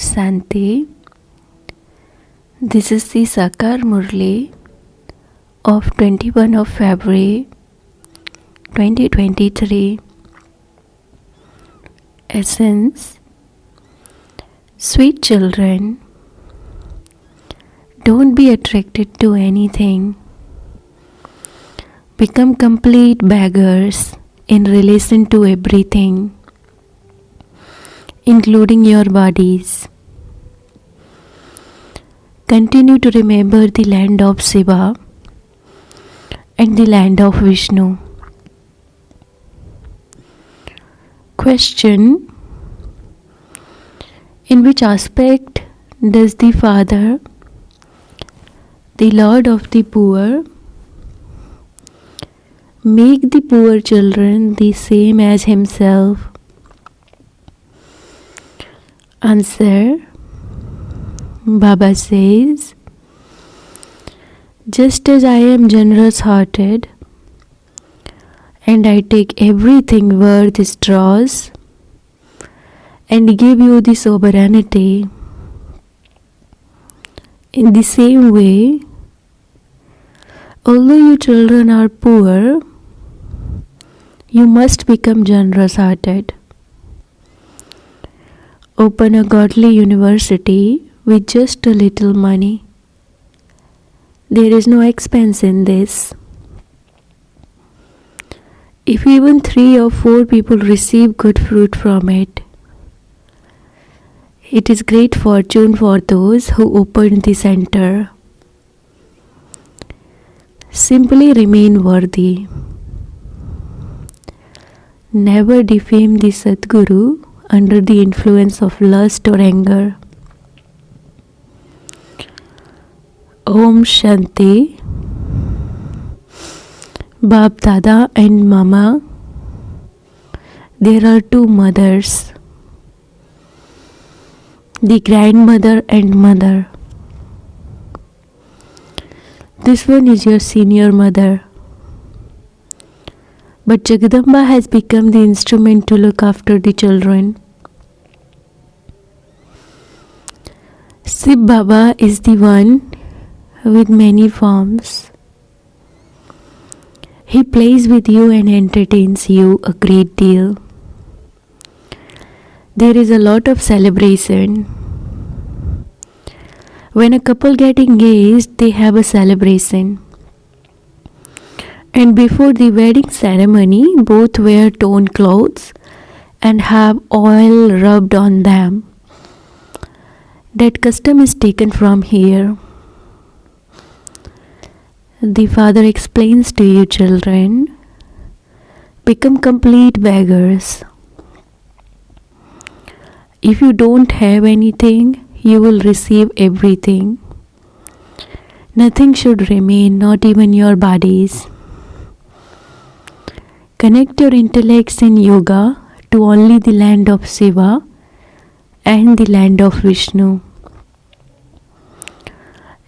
Santi. This is the Sakar Murli of 21 of February 2023. Essence. Sweet children, don't be attracted to anything. Become complete beggars in relation to everything, including your bodies. Continue to remember the land of Shiva and the land of Vishnu. Question: in which aspect does the Father, the Lord of the poor, make the poor children the same as himself? Answer: Baba says, just as I am generous hearted and I take everything worth straws and give you the sovereignty, in the same way, although you children are poor, you must become generous hearted. Open a godly university with just a little money. There is no expense in this. If even 3 or 4 people receive good fruit from it, it is great fortune for those who opened the center. Simply remain worthy. Never defame the Sadguru under the influence of lust or anger. Om Shanti. Bab Dada and Mama, there are 2 mothers, the grandmother and mother. This one is your senior mother, but Jagadamba has become the instrument to look after the children. Shiv Baba is the one with many forms. He plays with you and entertains you a great deal. There is a lot of celebration. When a couple get engaged, they have a celebration. And before the wedding ceremony, both wear torn clothes and have oil rubbed on them. That custom is taken from here. The Father explains to you, children, become complete beggars. If you don't have anything, you will receive everything. Nothing should remain, not even your bodies. Connect your intellects in yoga to only the land of Shiva and the land of Vishnu.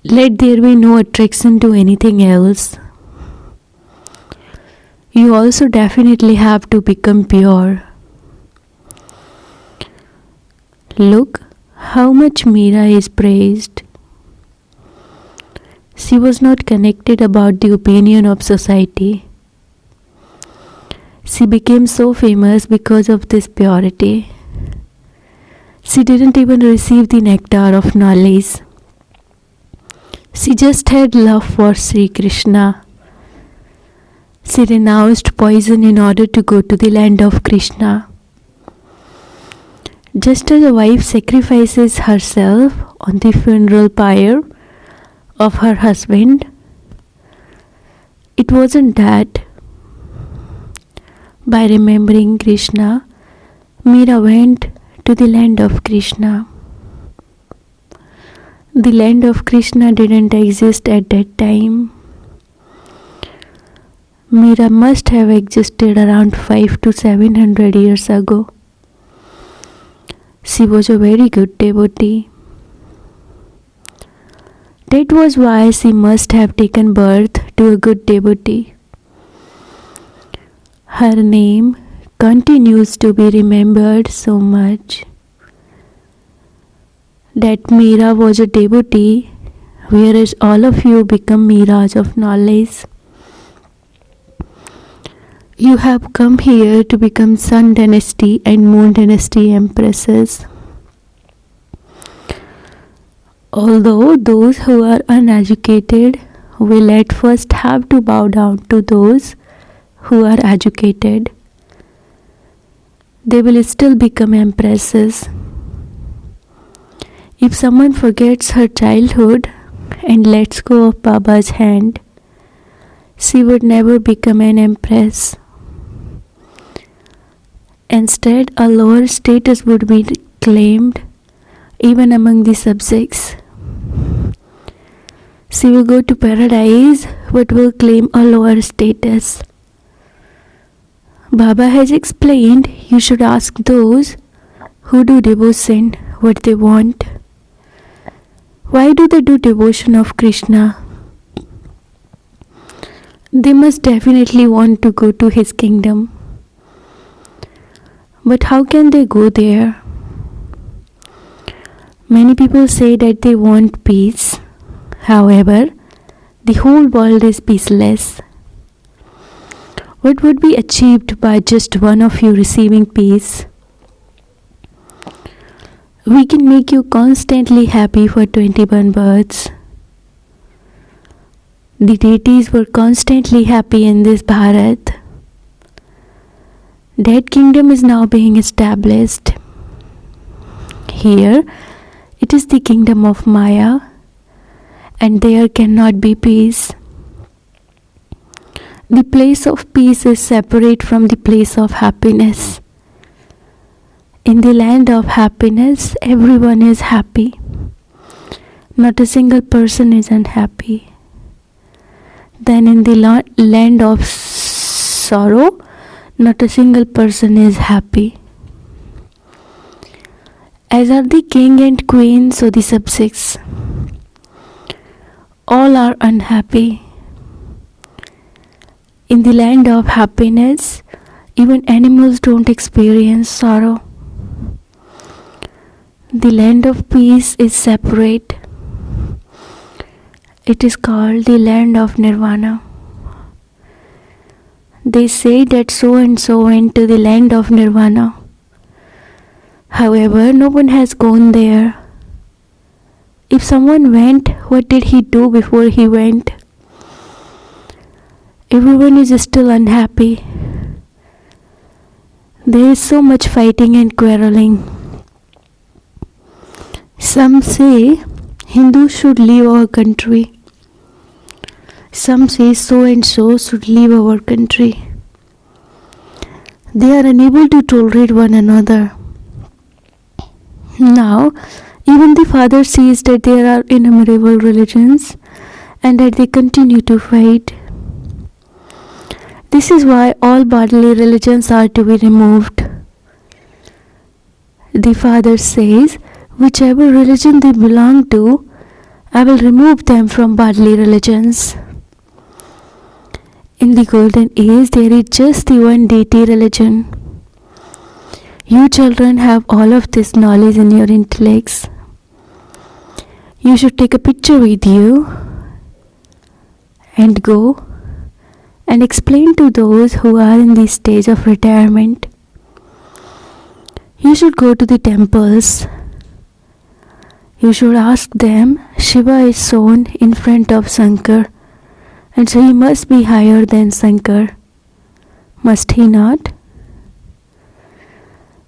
Let there be no attraction to anything else. You also definitely have to become pure. Look how much Meera is praised. She was not connected about the opinion of society. She became so famous because of this purity. She didn't even receive the nectar of knowledge. She just had love for Sri Krishna. She renounced poison in order to go to the land of Krishna. Just as a wife sacrifices herself on the funeral pyre of her husband, it wasn't that. By remembering Krishna, Meera went to the land of Krishna. The land of Krishna didn't exist at that time. Meera must have existed around 500 to 700 years ago. She was a very good devotee. That was why she must have taken birth to a good devotee. Her name continues to be remembered so much. that Meera was a devotee, whereas all of you become Meeras of knowledge. You have come here to become Sun Dynasty and Moon Dynasty empresses. Although those who are uneducated will at first have to bow down to those who are educated, they will still become empresses. If someone forgets her childhood and lets go of Baba's hand, she would never become an empress. Instead, a lower status would be claimed even among the subjects. She will go to paradise but will claim a lower status. Baba has explained you should ask those who do devotion what they want. Why do they do devotion of Krishna? They must definitely want to go to his kingdom. But how can they go there? Many people say that they want peace. However, the whole world is peaceless. What would be achieved by just one of you receiving peace? We can make you constantly happy for 21 births. The deities were constantly happy in this Bharat. That kingdom is now being established. Here, it is the kingdom of Maya, and there cannot be peace. The place of peace is separate from the place of happiness. In the land of happiness, everyone is happy. Not a single person is unhappy. Then in the land of sorrow, not a single person is happy. As are the king and queen, so the subjects. All are unhappy. In the land of happiness, even animals don't experience sorrow. The land of peace is separate. It is called the land of nirvana. They say that so and so went to the land of nirvana. However, no one has gone there. If someone went, what did he do before he went? Everyone is still unhappy. There is so much fighting and quarreling. Some say Hindus should leave our country. Some say so and so should leave our country. They are unable to tolerate one another. Now, even the Father sees that there are innumerable religions and that they continue to fight. This is why all bodily religions are to be removed. The Father says, whichever religion they belong to, I will remove them from bodily religions. In the golden age, there is just the one deity religion. You children have all of this knowledge in your intellects. You should take a picture with you and go and explain to those who are in the stage of retirement. You should go to the temples. You should ask them, Shiva is shown in front of Shankar, and so he must be higher than Shankar. Must he not?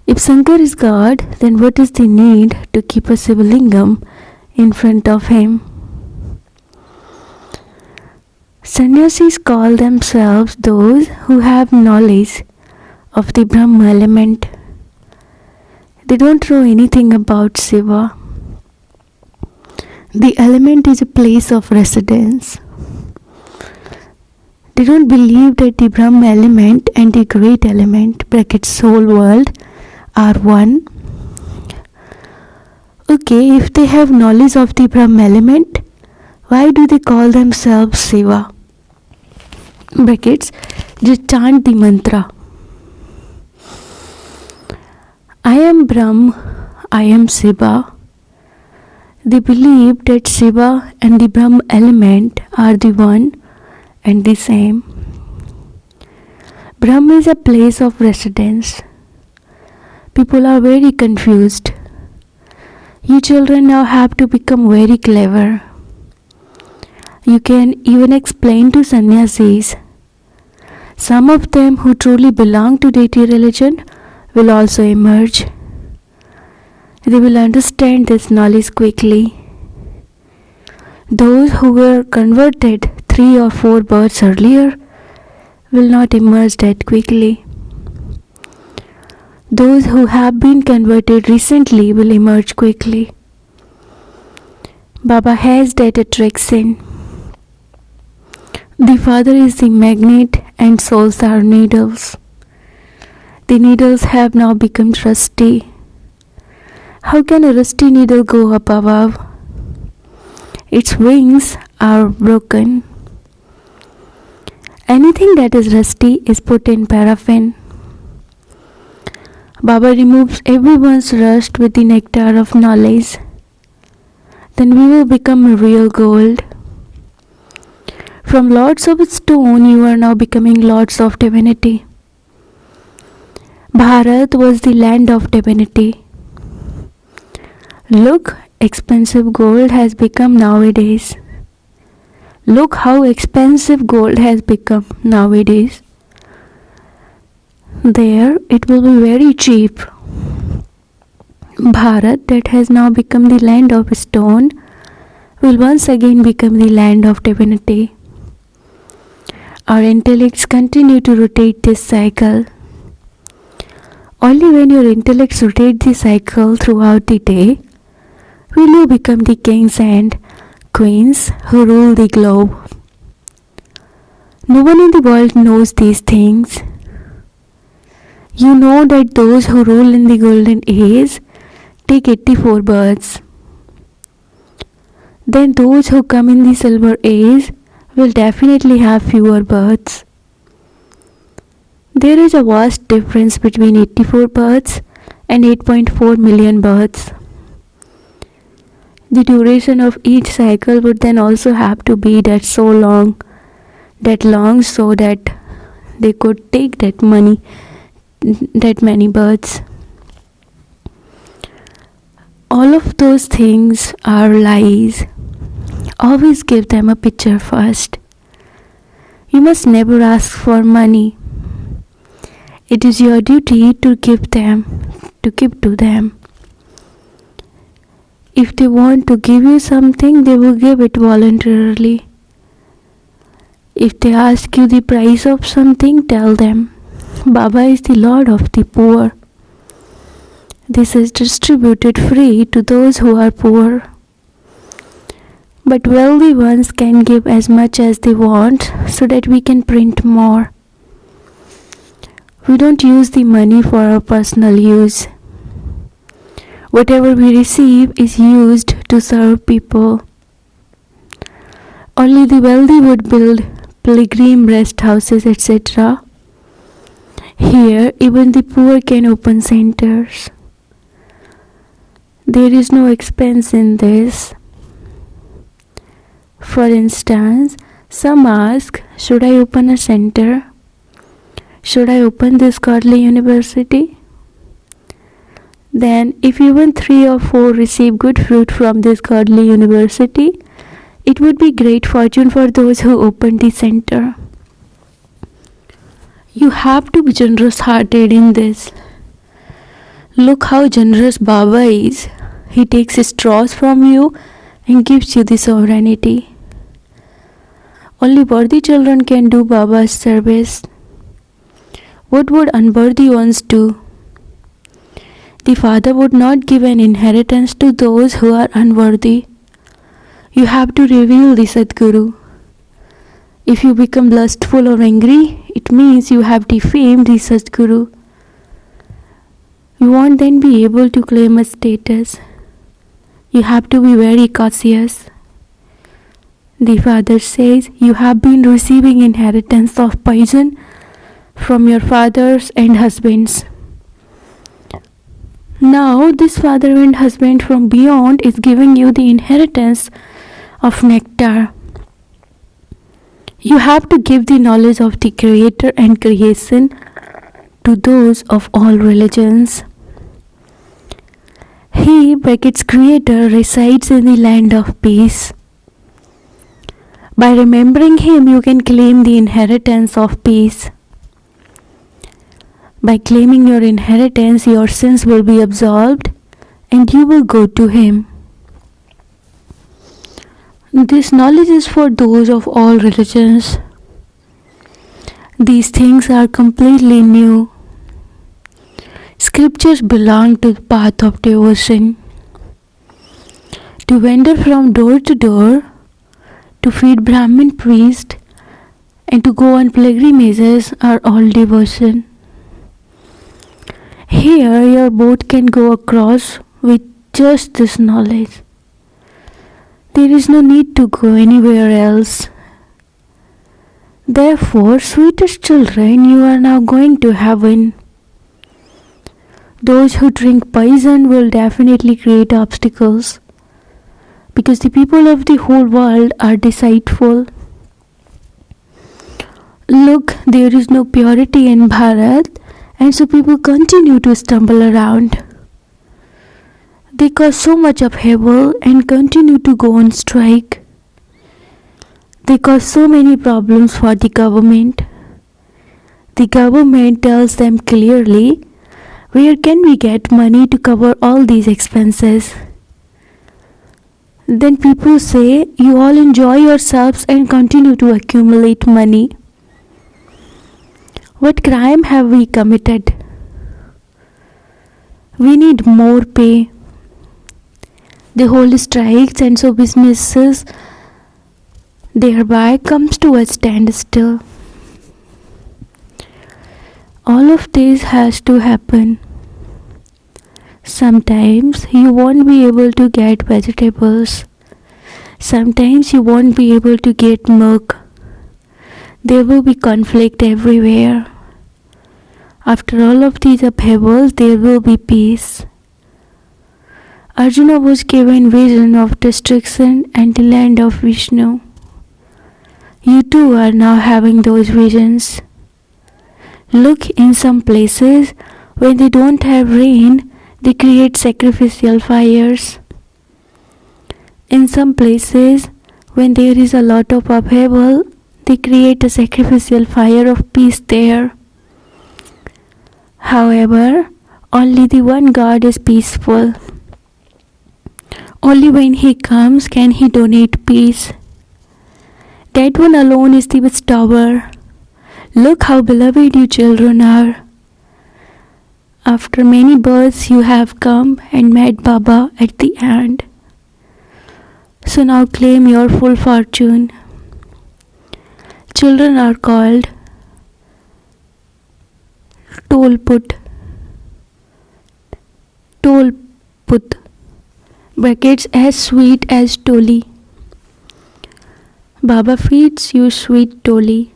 If Shankar is God, then what is the need to keep a Sivalingam in front of him? Sannyasis call themselves those who have knowledge of the Brahma element. They don't know anything about Shiva. The element is a place of residence. They don't believe that the Brahma element and the great element, bracket soul world, are one. Okay, if they have knowledge of the Brahma element, why do they call themselves Shiva? Brackets, just chant the mantra. I am Brahm, I am Shiva, They believe that Shiva and the Brahma element are the one and the same. Brahma is a place of residence. People are very confused. You children now have to become very clever. You can even explain to sannyasis. Some of them who truly belong to deity religion will also emerge. They will understand this knowledge quickly. Those who were converted 3 or 4 births earlier will not emerge that quickly. Those who have been converted recently will emerge quickly. Baba has that attraction. The Father is the magnet and souls are needles. The needles have now become rusty. How can a rusty needle go up above? Its wings are broken. Anything that is rusty is put in paraffin. Baba removes everyone's rust with the nectar of knowledge. Then we will become real gold. From lords of stone, you are now becoming lords of divinity. Bharat was the land of divinity. Look, expensive gold has become nowadays. Look how expensive gold has become nowadays. There, it will be very cheap. Bharat, that has now become the land of stone, will once again become the land of divinity. Our intellects continue to rotate this cycle. Only when your intellects rotate the cycle throughout the day will you become the kings and queens who rule the globe. No one in the world knows these things. You know that those who rule in the golden age take 84 births. Then those who come in the silver age will definitely have fewer births. There is a vast difference between 84 births and 8.4 million births. The duration of each cycle would then also have to be that long so that they could take that many births. All of those things are lies. Always give them a picture first. You must never ask for money. It is your duty to give to them. If they want to give you something, they will give it voluntarily. If they ask you the price of something, tell them, Baba is the Lord of the poor. This is distributed free to those who are poor. But wealthy ones can give as much as they want so that we can print more. We don't use the money for our personal use. Whatever we receive is used to serve people. Only the wealthy would build pilgrim rest houses, etc. Here, even the poor can open centers. There is no expense in this. For instance, some ask, should I open a center? Should I open this godly university? Then, if even 3 or 4 receive good fruit from this godly university, it would be great fortune for those who opened the center. You have to be generous-hearted in this. Look how generous Baba is. He takes straws from you and gives you the sovereignty. Only worthy children can do Baba's service. What would unworthy ones do? The Father would not give an inheritance to those who are unworthy. You have to reveal the Sadguru. If you become lustful or angry, it means you have defamed the Sadguru. You won't then be able to claim a status. You have to be very cautious. The Father says you have been receiving inheritance of poison from your fathers and husbands. Now, this father and husband from beyond is giving you the inheritance of nectar. You have to give the knowledge of the Creator and creation to those of all religions. He, brackets Creator, resides in the land of peace. By remembering Him, you can claim the inheritance of peace. By claiming your inheritance, your sins will be absolved and you will go to Him. This knowledge is for those of all religions. These things are completely new. Scriptures belong to the path of devotion. To wander from door to door, to feed Brahmin priest, and to go on pilgrimages are all devotion. Here your boat can go across with just this knowledge. There is no need to go anywhere else. Therefore, sweetest children, you are now going to heaven. Those who drink poison will definitely create obstacles, because the people of the whole world are deceitful. Look, there is no purity in Bharat, and so people continue to stumble around. They cause so much upheaval and continue to go on strike. They cause so many problems for the government. The government tells them clearly, where can we get money to cover all these expenses? Then people say, you all enjoy yourselves and continue to accumulate money. What crime have we committed? We need more pay. The whole strikes and so businesses thereby comes to a standstill. All of this has to happen. Sometimes you won't be able to get vegetables. Sometimes you won't be able to get milk. There will be conflict everywhere. After all of these upheavals, there will be peace. Arjuna was given vision of destruction and the land of Vishnu. You too are now having those visions. Look, in some places, when they don't have rain, they create sacrificial fires. In some places, when there is a lot of upheaval, they create a sacrificial fire of peace there. However, only the one God is peaceful. Only when He comes can He donate peace. That one alone is the bestower. Look how beloved you children are. After many births you have come and met Baba at the end. So now claim your full fortune. Children are called Tolput. Tolput. Brackets as sweet as Toli. Baba feeds you sweet Toli.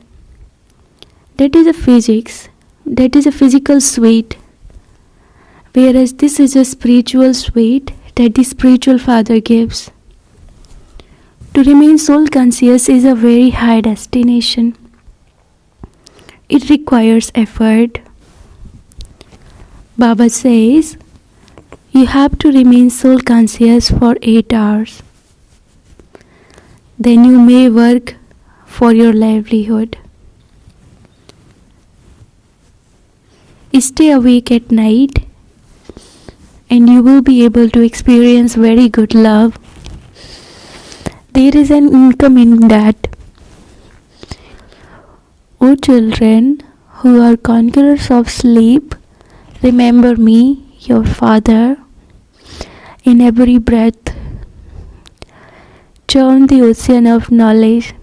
That is a physics. That is a physical sweet. Whereas this is a spiritual sweet that the spiritual father gives. To remain soul conscious is a very high destination. It requires effort. Baba says, you have to remain soul conscious for 8 hours. Then you may work for your livelihood. Stay awake at night and you will be able to experience very good love. There is an income in that. O children who are conquerors of sleep, remember me, your Father, in every breath. Churn the ocean of knowledge.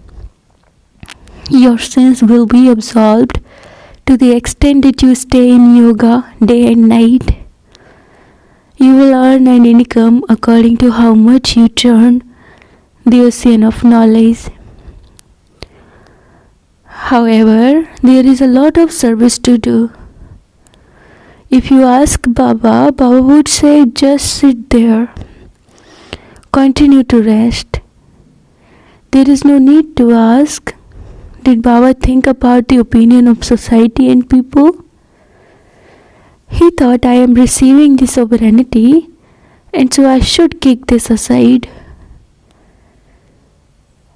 Your sins will be absolved to the extent that you stay in yoga day and night. You will earn an income according to how much you churn the ocean of knowledge. However, there is a lot of service to do. If you ask Baba, Baba would say, just sit there. Continue to rest. There is no need to ask, did Baba think about the opinion of society and people? He thought, I am receiving the sovereignty, and so I should kick this aside.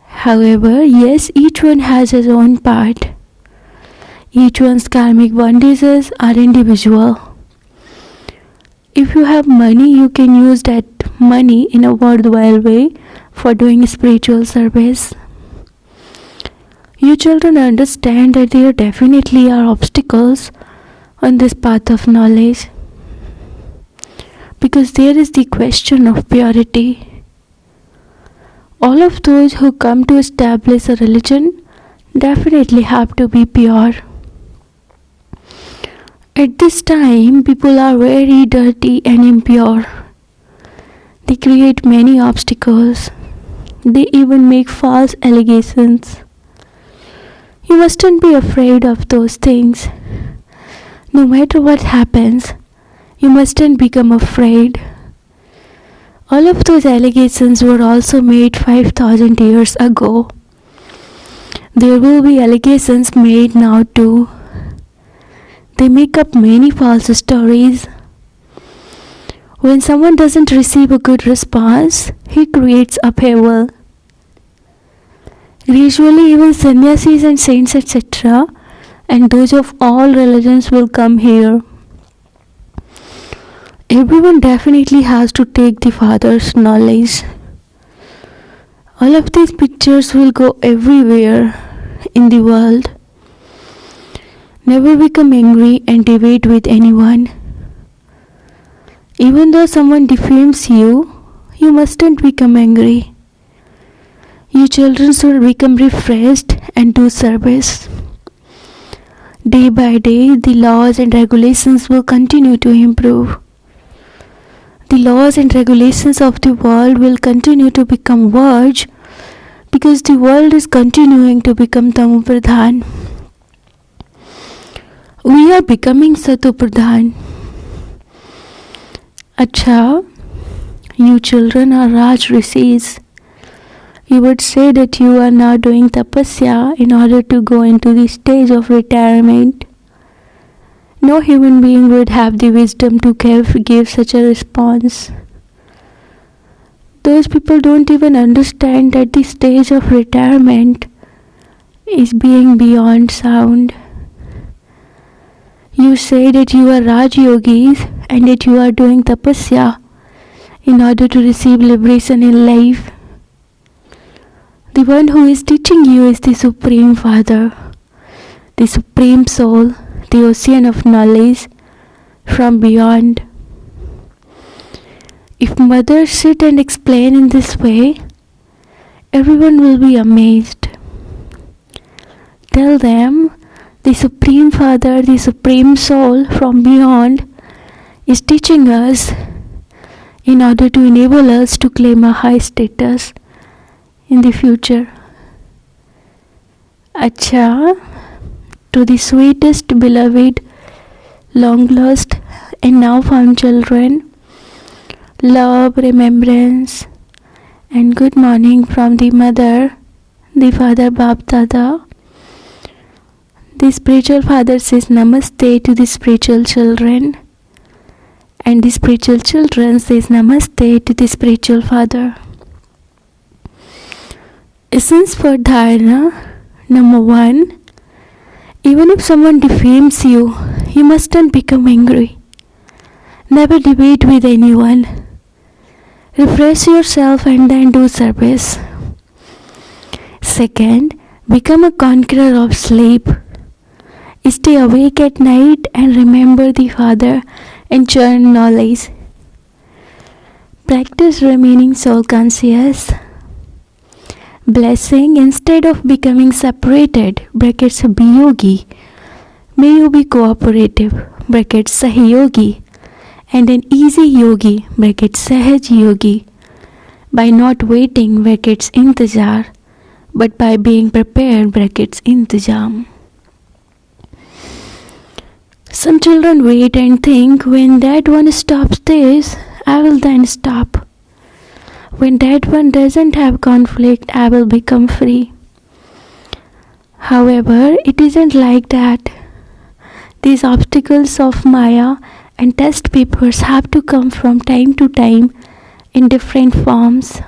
However, yes, each one has his own part. Each one's karmic bondages are individual. If you have money, you can use that money in a worthwhile way for doing spiritual service. You children understand that there definitely are obstacles on this path of knowledge, because there is the question of purity. All of those who come to establish a religion definitely have to be pure. At this time, people are very dirty and impure. They create many obstacles. They even make false allegations. You mustn't be afraid of those things. No matter what happens, you mustn't become afraid. All of those allegations were also made 5,000 years ago. There will be allegations made now too. They make up many false stories. When someone doesn't receive a good response, he creates upheaval. Gradually, even sannyasis and saints, etc., and those of all religions will come here. Everyone definitely has to take the Father's knowledge. All of these pictures will go everywhere in the world. Never become angry and debate with anyone. Even though someone defames you, you mustn't become angry. You children should become refreshed and do service. Day by day, the laws and regulations will continue to improve. The laws and regulations of the world will continue to become words, because the world is continuing to become Tamopradhan. We are becoming Satopradhan. Acha, you children are Raj Rishis. You would say that you are now doing tapasya in order to go into the stage of retirement. No human being would have the wisdom to give such a response. Those people don't even understand that the stage of retirement is being beyond sound. You say that you are Raj Yogis and that you are doing tapasya in order to receive liberation in life. The one who is teaching you is the Supreme Father, the Supreme Soul, the ocean of knowledge from beyond. If mothers sit and explain in this way, everyone will be amazed. Tell them, the Supreme Father, the Supreme Soul from beyond is teaching us in order to enable us to claim a high status in the future. Acha, to the sweetest, beloved, long lost and now found children, love, remembrance, and good morning from the mother, the father Bap Dada. The spiritual father says namaste to the spiritual children, and the spiritual children says namaste to the spiritual father. Essence for dharana. Number 1. Even if someone defames you, you mustn't become angry. Never debate with anyone. Refresh yourself and then do service. Second, become a conqueror of sleep. Stay awake at night and remember the Father and churn knowledge. Practice remaining soul conscious. Blessing, instead of becoming separated, brackets biyogi, may you be cooperative, brackets sahiyogi, and an easy yogi, brackets sahaj yogi, by not waiting, brackets intajar, but by being prepared, brackets intijam. Some children wait and think, when that one stops this, I will then stop. When that one doesn't have conflict, I will become free. However, it isn't like that. These obstacles of Maya and test papers have to come from time to time in different forms.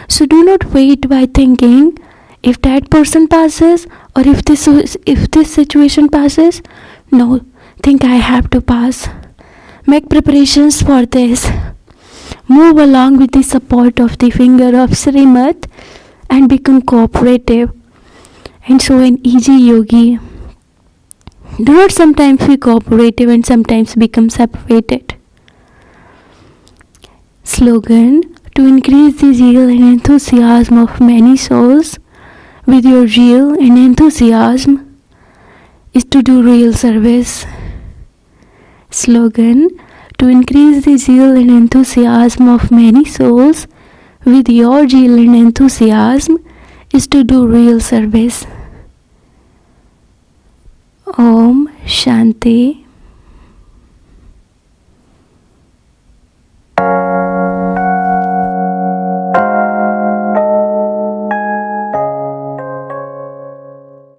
So do not wait by thinking, if that person passes or if this situation passes. No, think I have to pass. Make preparations for this. Move along with the support of the finger of Srimat and become cooperative and so an easy yogi. Do not sometimes be cooperative and sometimes become separated. Slogan: to increase the zeal and enthusiasm of many souls with your zeal and enthusiasm is to do real service. Slogan: to increase the zeal and enthusiasm of many souls with your zeal and enthusiasm is to do real service. Om Shanti.